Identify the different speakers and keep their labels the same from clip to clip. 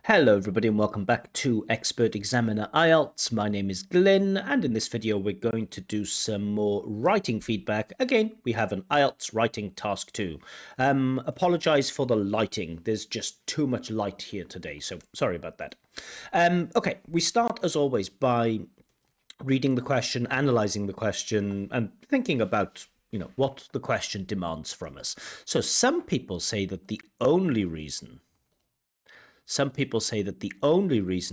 Speaker 1: Hello everybody and welcome back to Expert Examiner IELTS. My name is Glyn and in this video we're going to do some more writing feedback. Again, we have an IELTS writing task 2. Apologize for the lighting. There's just too much light here today, so sorry about that. Okay, we start as always by reading the question, analyzing the question and thinking about what the question demands from us. So some people say that the only reason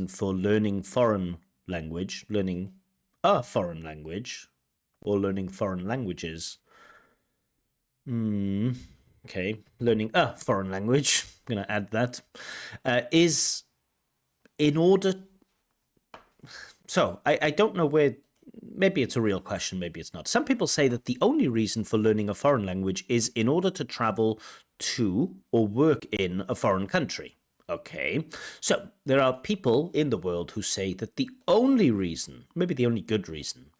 Speaker 1: for learning foreign language, learning a foreign language, or learning foreign languages, learning a foreign language, I'm going to add that, is in order... So, I don't know where... Maybe it's a real question, maybe it's not. Some people say that the only reason for learning a foreign language is in order to travel to or work in a foreign country. Okay, so there are people in the world who say that the only reason, maybe the only good reason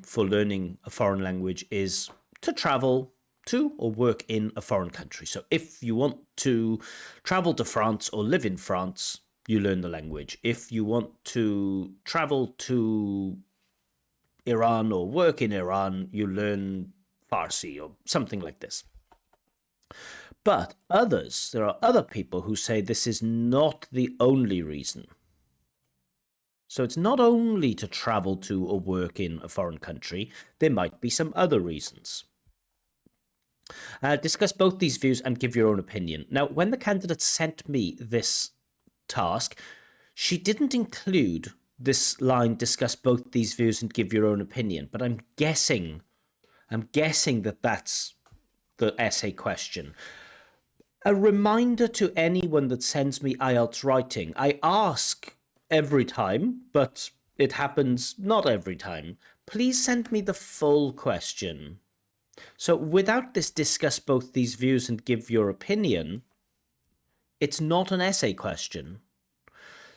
Speaker 1: for learning a foreign language is to travel to or work in a foreign country. So if you want to travel to France or live in France, you learn the language. If you want to travel to Iran or work in Iran, you learn Farsi or something like this. But there are other people who say this is not the only reason. So it's not only to travel to or work in a foreign country, there might be some other reasons. Discuss both these views and give your own opinion. Now, when the candidate sent me this task, she didn't include this line, discuss both these views and give your own opinion, but I'm guessing that that's the essay question. A reminder to anyone that sends me IELTS writing. I ask every time, but it happens not every time. Please send me the full question. So without this discuss both these views and give your opinion, it's not an essay question.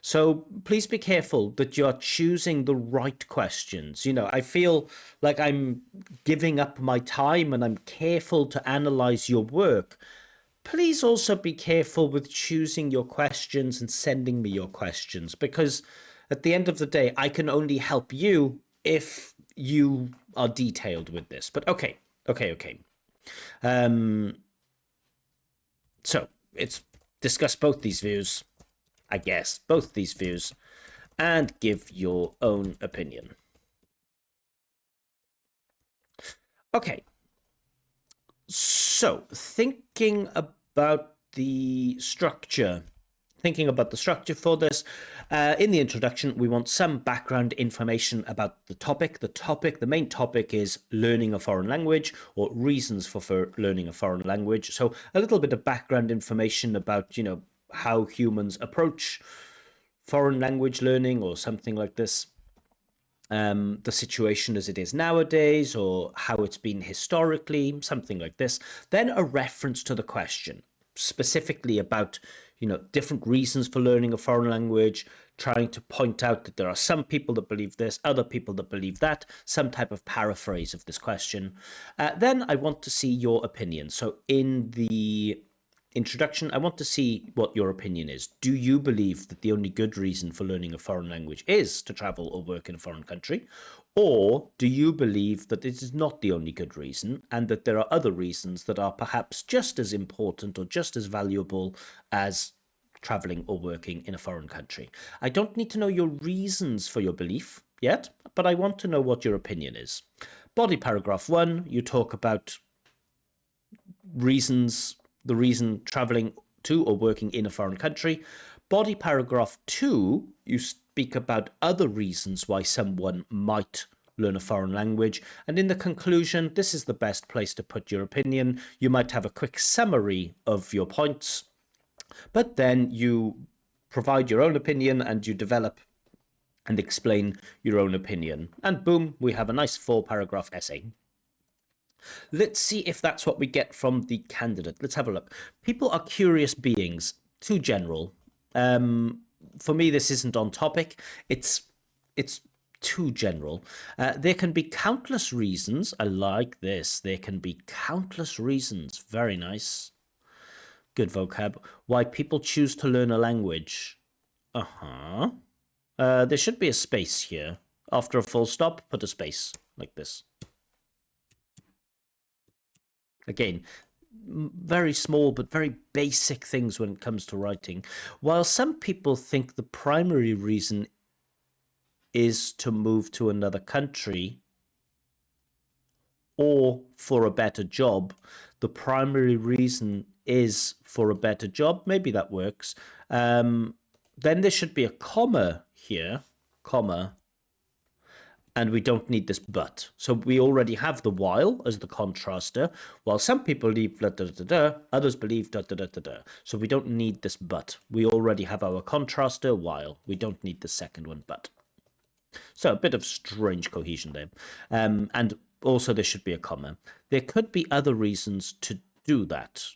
Speaker 1: So please be careful that you're choosing the right questions. I feel like I'm giving up my time and I'm careful to analyze your work. Please also be careful with choosing your questions and sending me your questions, because at the end of the day, I can only help you if you are detailed with this. But okay. So it's discuss both these views, I guess, both these views, and give your own opinion. Okay. So, thinking about the structure for this, in the introduction, we want some background information about the topic. The main topic is learning a foreign language, or reasons for learning a foreign language. So, a little bit of background information about, how humans approach foreign language learning or something like this. The situation as it is nowadays, or how it's been historically, something like this. Then a reference to the question, specifically about, different reasons for learning a foreign language, trying to point out that there are some people that believe this, other people that believe that, some type of paraphrase of this question. Then I want to see your opinion. So in the introduction, I want to see what your opinion is. Do you believe that the only good reason for learning a foreign language is to travel or work in a foreign country? Or do you believe that it is not the only good reason and that there are other reasons that are perhaps just as important or just as valuable as traveling or working in a foreign country? I don't need to know your reasons for your belief yet, but I want to know what your opinion is. Body paragraph 1, you talk about the reason traveling to or working in a foreign country. Body paragraph 2, you speak about other reasons why someone might learn a foreign language. And in the conclusion, this is the best place to put your opinion. You might have a quick summary of your points, but then you provide your own opinion and you develop and explain your own opinion. And boom, we have a nice 4-paragraph essay. Let's see if that's what we get from the candidate. Let's have a look. People are curious beings. Too general. For me, this isn't on topic. It's too general. There can be countless reasons. I like this. There can be countless reasons. Very nice. Good vocab. Why people choose to learn a language. There should be a space here. After a full stop, put a space like this. Again, very small but very basic things when it comes to writing. While some people think the primary reason is to move to another country or for a better job, the primary reason is for a better job. Maybe that works. Then there should be a comma here, comma, and we don't need this but. So we already have the while as the contraster. While some people believe da da da da, others believe da da da da da. So we don't need this but. We already have our contraster while. We don't need the second one but. So a bit of strange cohesion there. And also there should be a comma. There could be other reasons to do that.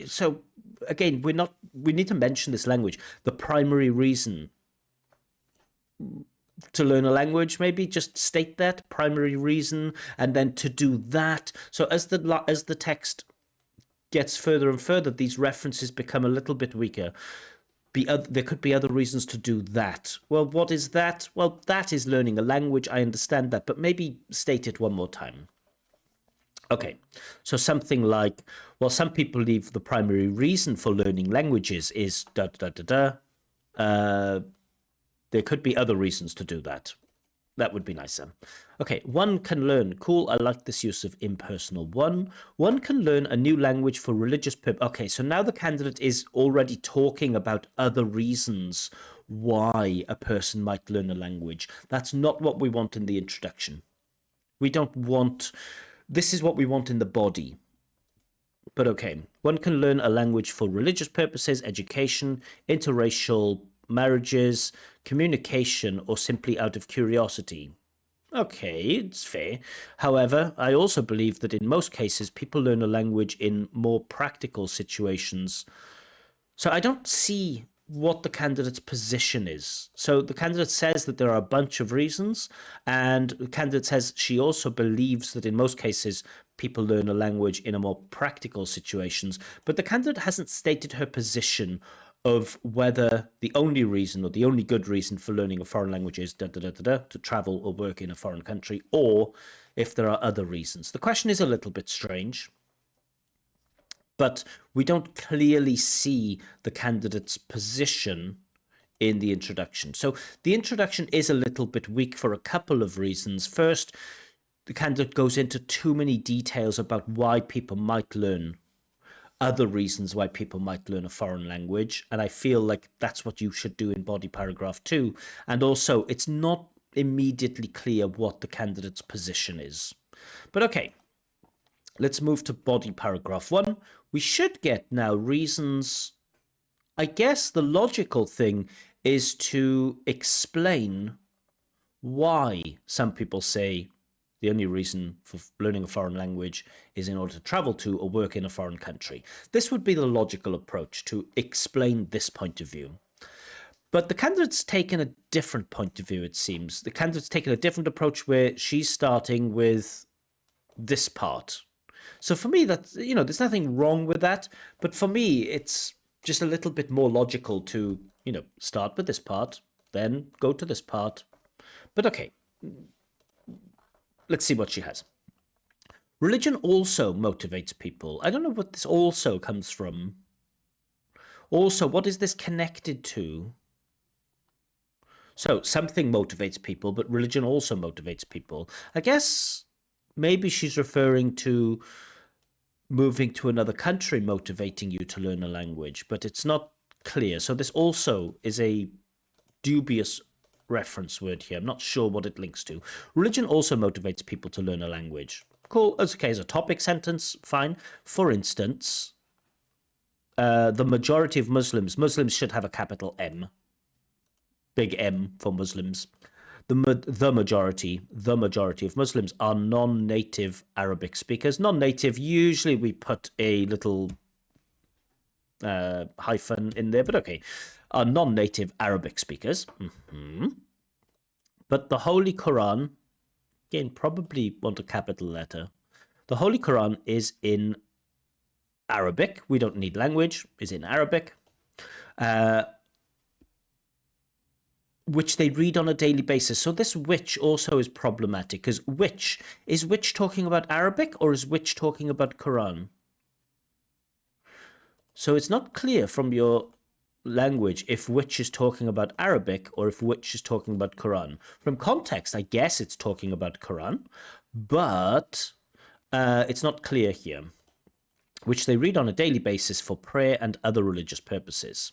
Speaker 1: So again, we need to mention this language. The primary reason to learn a language, maybe just state that primary reason, and then to do that. So as the text gets further and further, these references become a little bit weaker. There could be other reasons to do that. Well, what is that? Well, that is learning a language. I understand that, but maybe state it one more time. Okay, so something like, well, some people believe the primary reason for learning languages is da da da da. There could be other reasons to do that. That would be nicer. Okay, one can learn. Cool, I like this use of impersonal one. One can learn a new language for religious purpose. Okay, so now the candidate is already talking about other reasons why a person might learn a language. That's not what we want in the introduction. We don't want... This is what we want in the body. But okay, one can learn a language for religious purposes, education, interracial marriages, communication, or simply out of curiosity. Okay, it's fair. However, I also believe that in most cases, people learn a language in more practical situations. So I don't see what the candidate's position is. So the candidate says that there are a bunch of reasons, and the candidate says she also believes that in most cases, people learn a language in a more practical situations. But the candidate hasn't stated her position of whether the only reason or the only good reason for learning a foreign language is da, da, da, da, da, to travel or work in a foreign country, or if there are other reasons. The question is a little bit strange, but we don't clearly see the candidate's position in the introduction. So the introduction is a little bit weak for a couple of reasons. First, the candidate goes into too many details about why people might learn other reasons why people might learn a foreign language, and I feel like that's what you should do in body paragraph 2. And also, it's not immediately clear what the candidate's position is. But okay, let's move to body paragraph 1. We should get now reasons. I guess the logical thing is to explain why some people say the only reason for learning a foreign language is in order to travel to or work in a foreign country. This would be the logical approach, to explain this point of view. But the candidate's taken a different point of view, it seems. The candidate's taken a different approach where she's starting with this part. So for me, that's, there's nothing wrong with that. But for me, it's just a little bit more logical to, start with this part, then go to this part. But okay. Let's see what she has. Religion also motivates people. I don't know what this also comes from. Also, what is this connected to? So, something motivates people, but religion also motivates people. I guess maybe she's referring to moving to another country motivating you to learn a language, but it's not clear. So this also is a dubious reference word here. I'm not sure what it links to. Religion also motivates people to learn a language. Cool. As okay, as a topic sentence, fine. For instance, the majority of Muslims should have a capital M. Big M for Muslims. The majority of Muslims are non-native Arabic speakers. Non-native, usually we put a little hyphen in there, but okay. Are non-native Arabic speakers. But the Holy Quran, again, probably want a capital letter. The Holy Quran is in Arabic, we don't need language, is in Arabic, which they read on a daily basis. So this which also is problematic, because is which talking about Arabic or is which talking about Quran? So it's not clear from your language if which is talking about Arabic or if which is talking about Quran. From context, I guess it's talking about Quran, but it's not clear here, which they read on a daily basis for prayer and other religious purposes.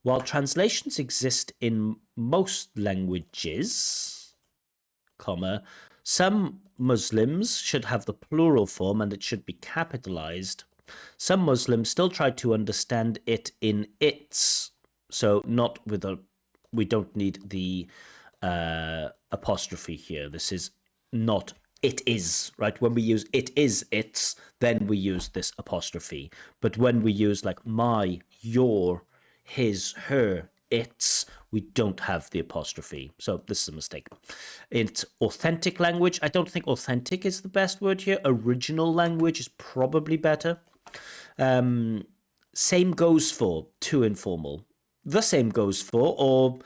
Speaker 1: While translations exist in most languages, comma, some Muslims should have the plural form and it should be capitalized. Some Muslims still try to understand it in its, so not with a, we don't need the apostrophe here. This is not it is, right? When we use it is its, then we use this apostrophe. But when we use like my, your, his, her, its, we don't have the apostrophe. So this is a mistake. It's authentic language. I don't think authentic is the best word here. Original language is probably better. Same goes for too informal. The same goes for, or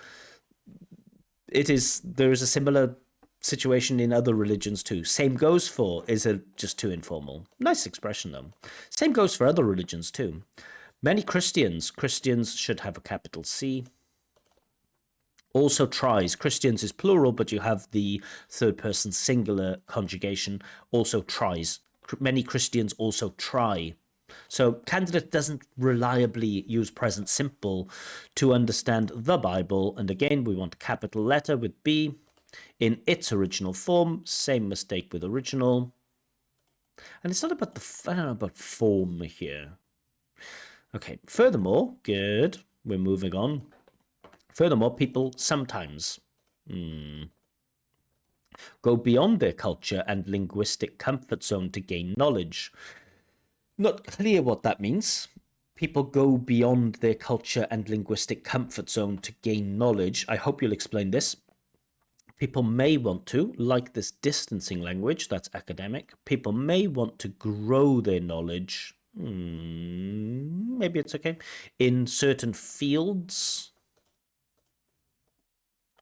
Speaker 1: there is a similar situation in other religions too. Same goes for is just too informal. Nice expression though. Same goes for other religions too. Many Christians should have a capital C. Also tries. Christians is plural, but you have the third person singular conjugation. Also tries. Many Christians also try. So candidate doesn't reliably use present simple to understand the Bible. And again, we want a capital letter with B in its original form. Same mistake with original. And it's not about I don't know about form here. Okay, furthermore, good. We're moving on. Furthermore, people sometimes go beyond their culture and linguistic comfort zone to gain knowledge. Not clear what that means. People go beyond their culture and linguistic comfort zone to gain knowledge. I hope you'll explain this. People may want to, like this distancing language, that's academic. People may want to grow their knowledge. Maybe it's okay. In certain fields,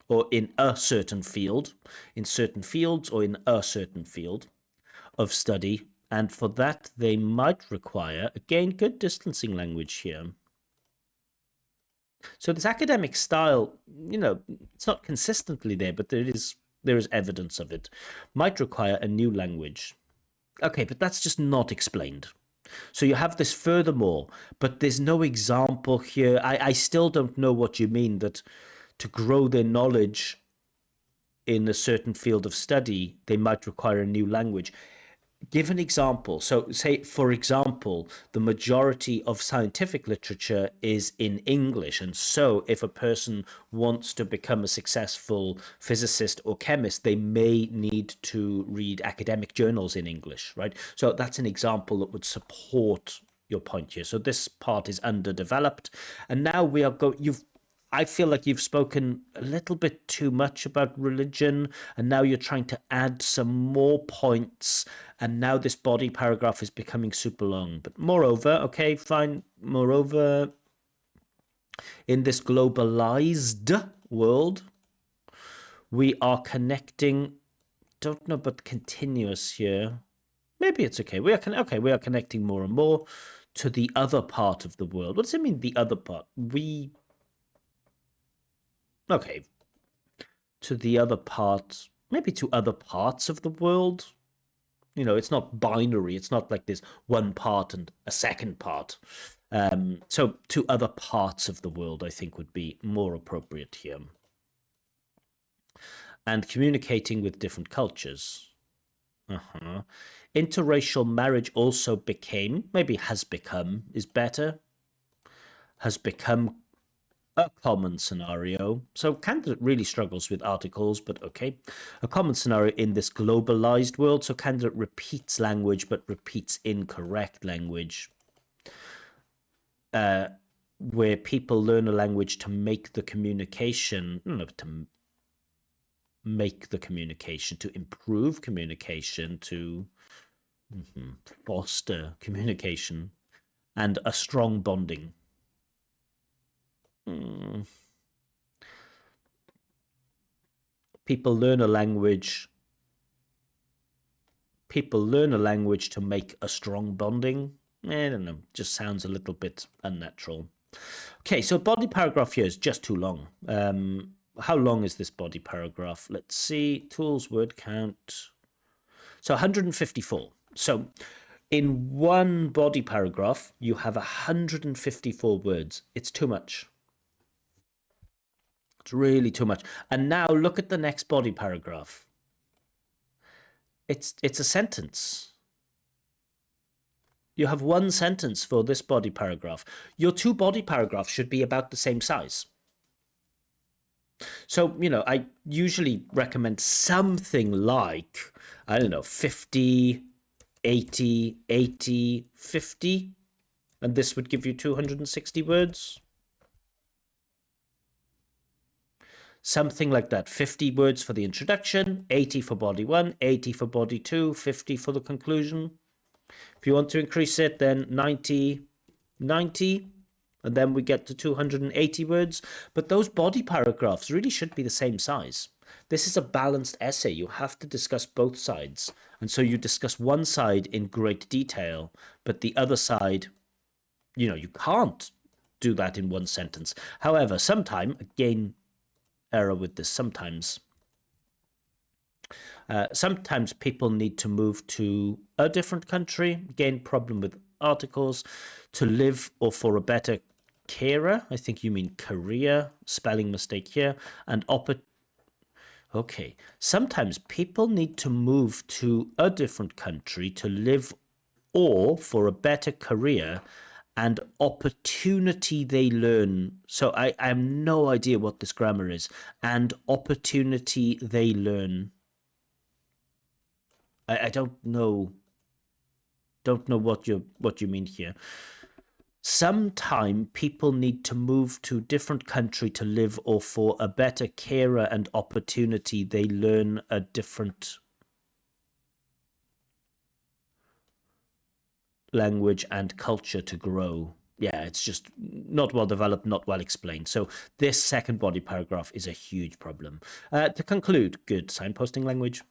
Speaker 1: or in a certain field, in certain fields, or in a certain field of study. And for that, they might require, again, good distancing language here. So this academic style, it's not consistently there, but there is evidence of it. Might require a new language. Okay, but that's just not explained. So you have this furthermore, but there's no example here. I still don't know what you mean that to grow their knowledge in a certain field of study, they might require a new language. Give an example. So say, for example, the majority of scientific literature is in English. And so if a person wants to become a successful physicist or chemist, they may need to read academic journals in English, right? So that's an example that would support your point here. So this part is underdeveloped. And now we are I feel like you've spoken a little bit too much about religion, and now you're trying to add some more points, and now this body paragraph is becoming super long. But moreover, okay, fine, moreover, in this globalized world, we are connecting, don't know, but continuous here. Maybe it's okay. We are connecting more and more to the other part of the world. What does it mean, the other part? Okay, to the other part, maybe to other parts of the world. It's not binary. It's not like there's one part and a second part. So to other parts of the world, I think would be more appropriate here. And communicating with different cultures. Interracial marriage also has become a common scenario. So candidate really struggles with articles, but okay. A common scenario in this globalized world. So candidate repeats language, but repeats incorrect language. Where people learn a language to make the communication, to improve communication, to foster communication. and a strong bonding. People learn a language. People learn a language to make a strong bonding. I don't know, just sounds a little bit unnatural. Okay, so body paragraph here is just too long. How long is this body paragraph? Let's see, tools, word count. So 154. So in one body paragraph, you have 154 words. It's too much. It's really too much. And now look at the next body paragraph. It's a sentence. You have one sentence for this body paragraph. Your two body paragraphs should be about the same size. So, I usually recommend something like, I don't know, 50, 80, 80, 50. And this would give you 260 words. Something like that. 50 words for the introduction, 80 for body 1, 80 for body 2, 50 for the conclusion. If you want to increase it, then 90, 90, and then we get to 280 words. But those body paragraphs really should be the same size. This is a balanced essay. You have to discuss both sides. And so you discuss one side in great detail, but the other side, you can't do that in one sentence. However, again, error with this, sometimes people need to move to a different country. Again, problem with articles. To live or for a better career. I think you mean career. Spelling mistake here. And okay. Sometimes people need to move to a different country to live or for a better career and opportunity they learn. So I have no idea what this grammar is. And opportunity they learn. I don't know what you mean here. Sometime people need to move to a different country to live or for a better career and opportunity they learn a different language and culture to grow. Yeah, it's just not well developed, not well explained. So this second body paragraph is a huge problem. To conclude, good signposting language.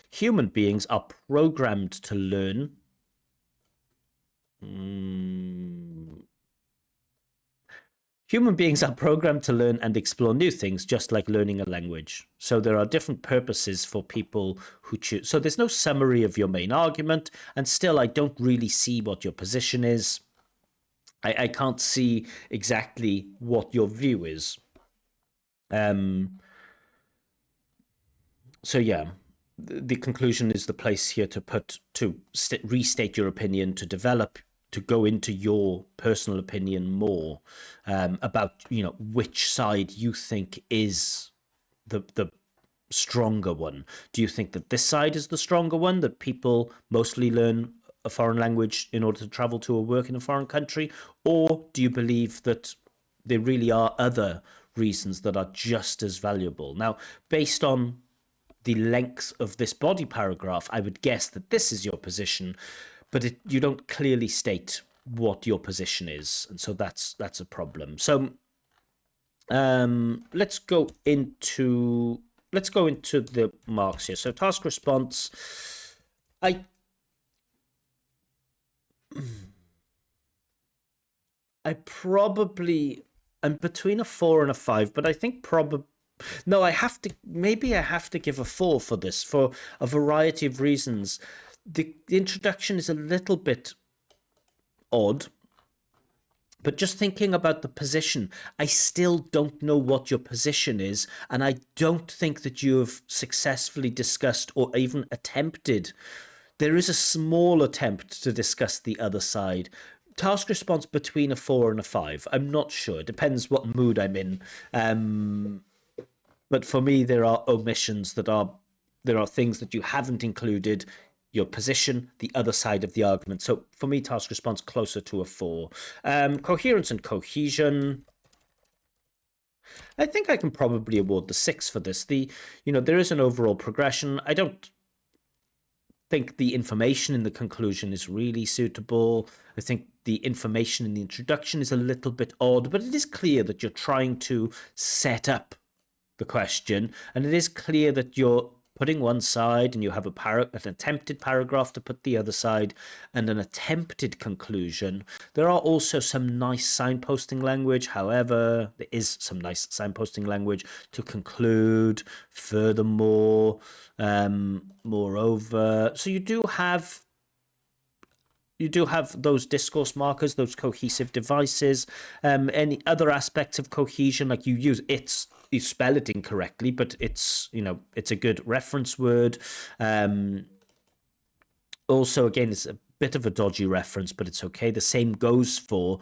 Speaker 1: Human beings are programmed to learn. Human beings are programmed to learn and explore new things, just like learning a language. So there are different purposes for people who choose. So there's no summary of your main argument, and still I don't really see what your position is. I can't see exactly what your view is. So yeah, the conclusion is the place here to restate your opinion, to develop, to go into your personal opinion more about which side you think is the stronger one. Do you think that this side is the stronger one, that people mostly learn a foreign language in order to travel to or work in a foreign country, or do you believe that there really are other reasons that are just as valuable? Now, based on the length of this body paragraph, I would guess that this is your position, but you don't clearly state what your position is, and so that's a problem. So let's go into the marks here. So task response, I'm between a 4 and a 5, but I think no, maybe I have to give a 4 for this, for a variety of reasons. The introduction is a little bit odd, but just thinking about the position, I still don't know what your position is, and I don't think that you have successfully discussed or even attempted. There is a small attempt to discuss the other side. Task response between a 4 and a 5. I'm not sure. It depends what mood I'm in. But for me, there are omissions there are things that you haven't included, your position, the other side of the argument. So for me, task response closer to a 4. Coherence and cohesion, I think I can probably award the 6 for this. There is an overall progression. I don't think the information in the conclusion is really suitable. I think the information in the introduction is a little bit odd, but it is clear that you're trying to set up the question, and it is clear that you're putting one side and you have an attempted paragraph to put the other side and an attempted conclusion. There are also some nice signposting language. However, there is some nice signposting language to conclude, furthermore, moreover. So you do have those discourse markers, those cohesive devices. Any other aspects of cohesion, like you spell it incorrectly, but it's a good reference word. Also, again, it's a bit of a dodgy reference, but it's okay. The same goes for,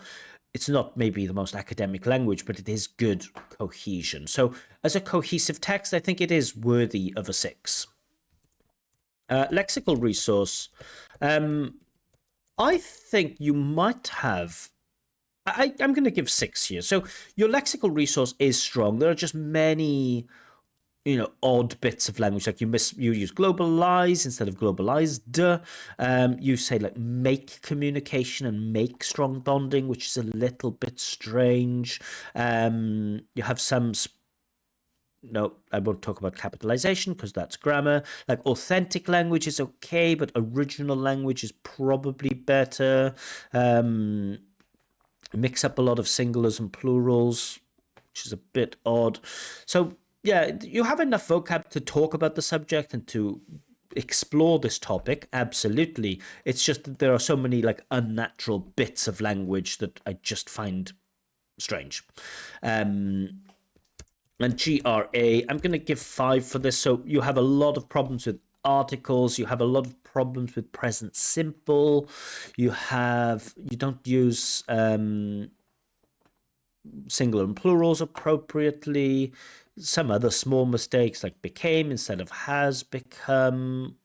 Speaker 1: it's not maybe the most academic language, but it is good cohesion. So as a cohesive text, I think it is worthy of a 6. Lexical resource. I think you might have. I'm going to give 6 here. So your lexical resource is strong. There are just many, odd bits of language. Like you use globalize instead of globalized. You say like make communication and make strong bonding, which is a little bit strange. You have some. No, I won't talk about capitalization because that's grammar. Like authentic language is okay, but original language is probably better. Mix up a lot of singulars and plurals, which is a bit odd. So yeah, you have enough vocab to talk about the subject and to explore this topic. Absolutely. It's just that there are so many like unnatural bits of language that I just find strange. And GRA, I'm going to give 5 for this. So you have a lot of problems with articles. You have a lot of problems with present simple. You don't use singular and plurals appropriately. Some other small mistakes like became instead of has become.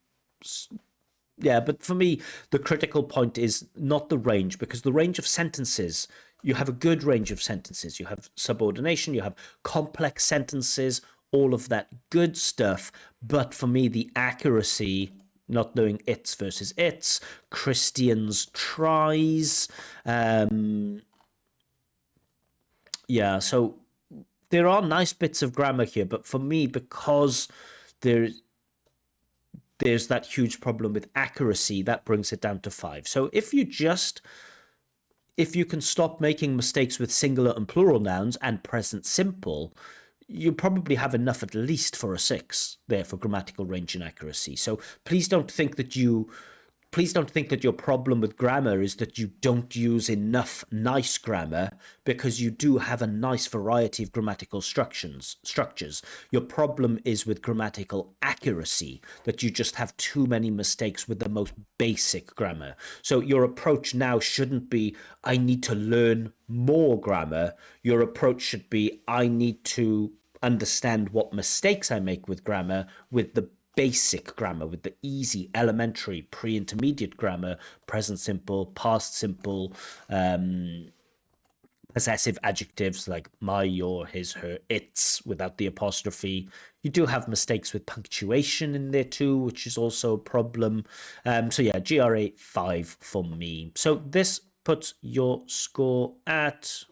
Speaker 1: Yeah, but for me, the critical point is not the range, because the range of sentences, you have a good range of sentences. You have subordination, you have complex sentences, all of that good stuff. But for me, the accuracy, not knowing it's versus its, Christians tries. Yeah, so there are nice bits of grammar here, but for me, because there's that huge problem with accuracy, that brings it down to 5. So if you can stop making mistakes with singular and plural nouns and present simple, you probably have enough at least for a 6 there for grammatical range and accuracy. So please don't think that your problem with grammar is that you don't use enough nice grammar, because you do have a nice variety of grammatical structures. Your problem is with grammatical accuracy, that you just have too many mistakes with the most basic grammar. So your approach now shouldn't be, I need to learn more grammar. Your approach should be, I need to understand what mistakes I make with grammar, with the basic grammar, with the easy, elementary, pre-intermediate grammar, present simple, past simple, possessive adjectives like my, your, his, her, its, without the apostrophe. You do have mistakes with punctuation in there too, which is also a problem. So yeah, GRA 5 for me. So this puts your score at...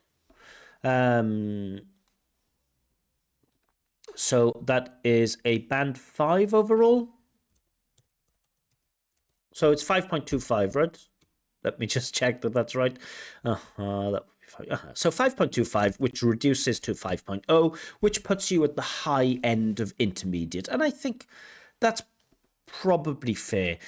Speaker 1: So that is a band 5 overall. So it's 5.25, right? Let me just check that that's right. That would be fine. So 5.25, which reduces to 5.0, which puts you at the high end of intermediate. And I think that's probably fair.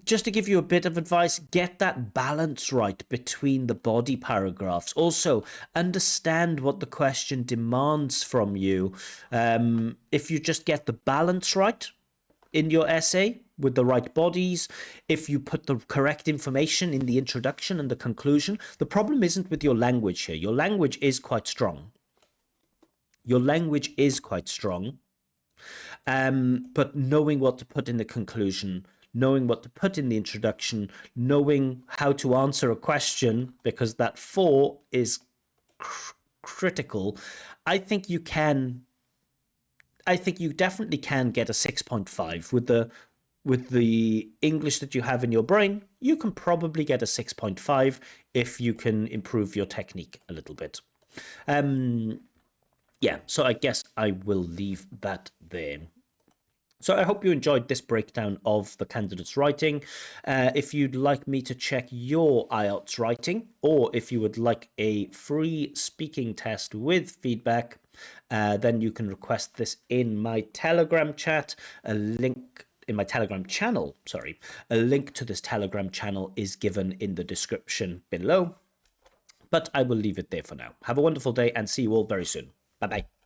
Speaker 1: Just to give you a bit of advice, get that balance right between the body paragraphs. Also, understand what the question demands from you. If you just get the balance right in your essay with the right bodies, if you put the correct information in the introduction and the conclusion, the problem isn't with your language here. Your language is quite strong. But knowing what to put in the conclusion, knowing what to put in the introduction, knowing how to answer a question, because that 4 is critical. I think you definitely can get a 6.5 with with the English that you have in your brain, you can probably get a 6.5 if you can improve your technique a little bit. Yeah, so I guess I will leave that there. So I hope you enjoyed this breakdown of the candidate's writing. If you'd like me to check your IELTS writing, or if you would like a free speaking test with feedback, then you can request this in my Telegram chat. A link in my Telegram channel, sorry. A link to this Telegram channel is given in the description below. But I will leave it there for now. Have a wonderful day and see you all very soon. Bye-bye.